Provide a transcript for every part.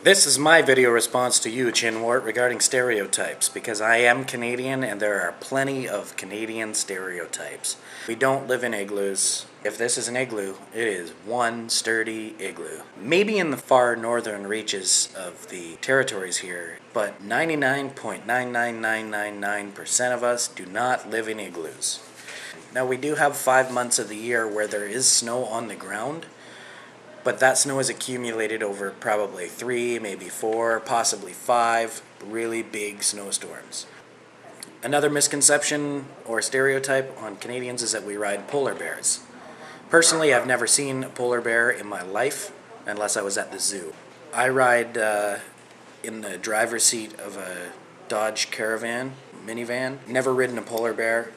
This is my video response to you, Chinwart, regarding stereotypes, because I am Canadian and there are plenty of Canadian stereotypes. We don't live in igloos. If this is an igloo, it is one sturdy igloo. Maybe in the far northern reaches of the territories here, but 99.99999% of us do not live in igloos. Now we do have 5 months of the year where there is snow on the ground, but that snow is accumulated over probably 3, maybe 4, possibly 5 really big snowstorms. Another misconception or stereotype on Canadians is that we ride polar bears. Personally, I've never seen a polar bear in my life unless I was at the zoo. I ride in the driver's seat of a Dodge Caravan minivan. Never ridden a polar bear.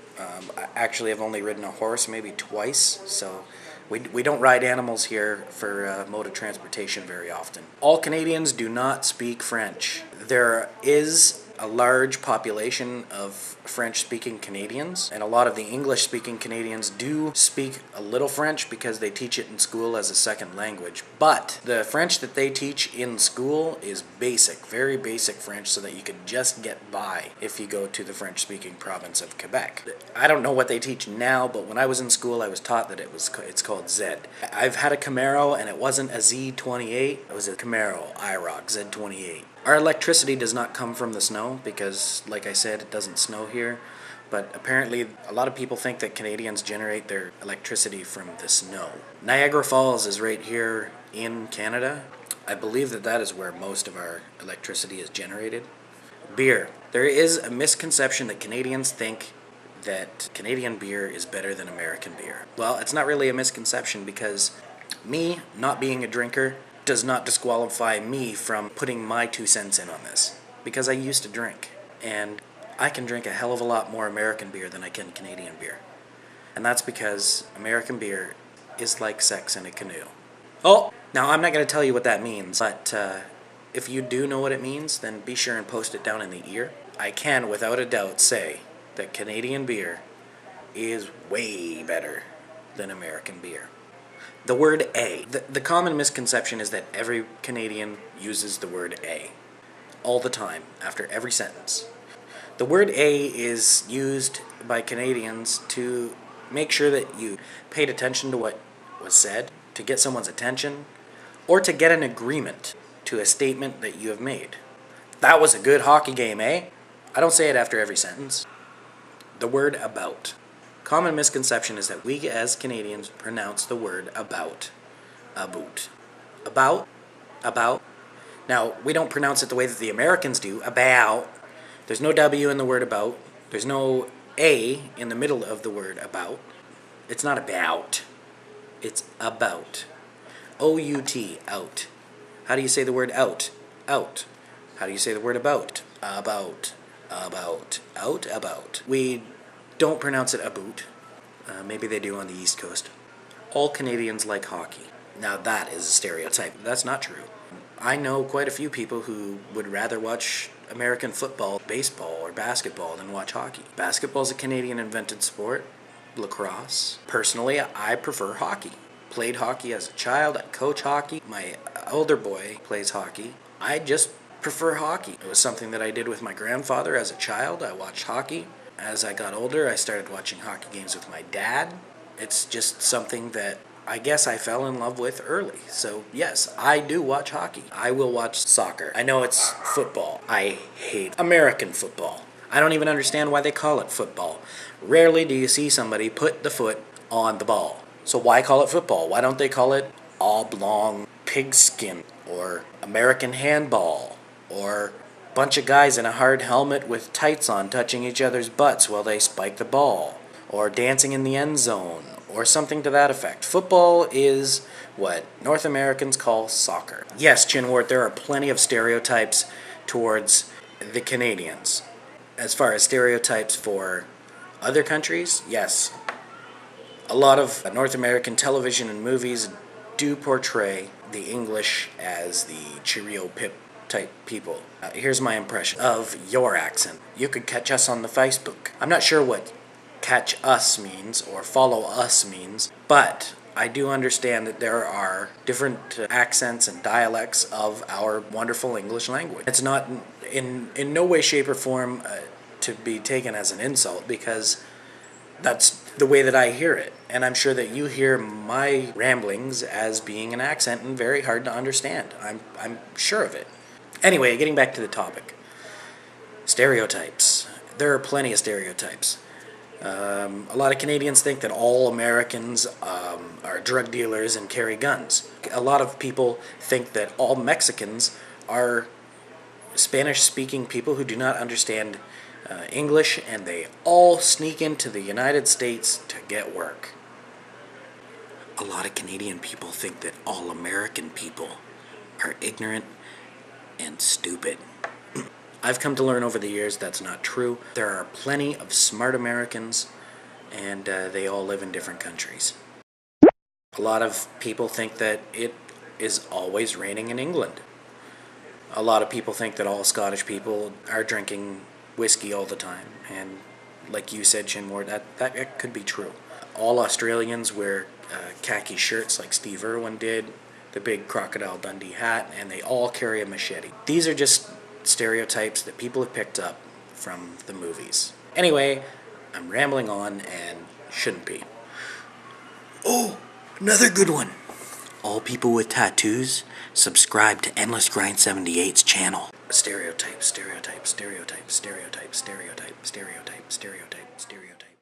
Actually, I've only ridden a horse maybe twice, so we don't ride animals here for mode of transportation very often. All Canadians do not speak French. There is a large population of French-speaking Canadians, and a lot of the English-speaking Canadians do speak a little French because they teach it in school as a second language. But the French that they teach in school is basic, very basic French, so that you could just get by if you go to the French-speaking province of Quebec. I don't know what they teach now, but when I was in school, I was taught that it's called Z. I've had a Camaro, and it wasn't a Z28, it was a Camaro IROC Z28. Our electricity does not come from the snow because, like I said, it doesn't snow here. But apparently, a lot of people think that Canadians generate their electricity from the snow. Niagara Falls is right here in Canada. I believe that is where most of our electricity is generated. Beer. There is a misconception that Canadians think that Canadian beer is better than American beer. Well, it's not really a misconception because me, not being a drinker, does not disqualify me from putting my 2 cents in on this, because I used to drink, and I can drink a hell of a lot more American beer than I can Canadian beer. And that's because American beer is like sex in a canoe. Oh, now I'm not going to tell you what that means, but if you do know what it means, then be sure and post it down in the ear. I can, without a doubt, say that Canadian beer is way better than American beer. The word a. The common misconception is that every Canadian uses the word a all the time, after every sentence. The word a is used by Canadians to make sure that you paid attention to what was said, to get someone's attention, or to get an agreement to a statement that you have made. That was a good hockey game, eh? I don't say it after every sentence. The word about. Common misconception is that we as Canadians pronounce the word about. About. About. Now, we don't pronounce it the way that the Americans do, about. There's no W in the word about. There's no A in the middle of the word about. It's not about. It's about. O-U-T, out. How do you say the word out? Out. How do you say the word about? About. About. Out, about. We don't pronounce it about. Maybe they do on the East Coast. All Canadians like hockey. Now that is a stereotype. That's not true. I know quite a few people who would rather watch American football, baseball, or basketball than watch hockey. Basketball is a Canadian-invented sport. Lacrosse. Personally, I prefer hockey. Played hockey as a child. I coach hockey. My older boy plays hockey. I just prefer hockey. It was something that I did with my grandfather as a child. I watched hockey. As I got older, I started watching hockey games with my dad. It's just something that I guess I fell in love with early. So yes, I do watch hockey. I will watch soccer. I know it's football. I hate American football. I don't even understand why they call it football. Rarely do you see somebody put the foot on the ball. So why call it football? Why don't they call it oblong pigskin or American handball or bunch of guys in a hard helmet with tights on touching each other's butts while they spike the ball, or dancing in the end zone, or something to that effect. Football is what North Americans call soccer. Yes, Chinwart, there are plenty of stereotypes towards the Canadians. As far as stereotypes for other countries, yes. A lot of North American television and movies do portray the English as the Cheerio Pip type people. Here's my impression of your accent. You could catch us on the Facebook. I'm not sure what catch us means or follow us means, but I do understand that there are different accents and dialects of our wonderful English language. It's not in no way, shape, or form to be taken as an insult, because that's the way that I hear it. And I'm sure that you hear my ramblings as being an accent and very hard to understand. I'm sure of it. Anyway, getting back to the topic. Stereotypes. There are plenty of stereotypes. A lot of Canadians think that all Americans are drug dealers and carry guns. A lot of people think that all Mexicans are Spanish-speaking people who do not understand English, and they all sneak into the United States to get work. A lot of Canadian people think that all American people are ignorant and stupid. I've come to learn over the years that's not true. There are plenty of smart Americans, and they all live in different countries. A lot of people think that it is always raining in England. A lot of people think that all Scottish people are drinking whiskey all the time, and like you said, Chinwart, that could be true. All Australians wear khaki shirts like Steve Irwin did, the big Crocodile Dundee hat, and they all carry a machete. These are just stereotypes that people have picked up from the movies. Anyway, I'm rambling on and shouldn't be. Oh, another good one. All people with tattoos, subscribe to Endless Grind 78's channel. Stereotype, stereotype, stereotype, stereotype, stereotype, stereotype, stereotype, stereotype.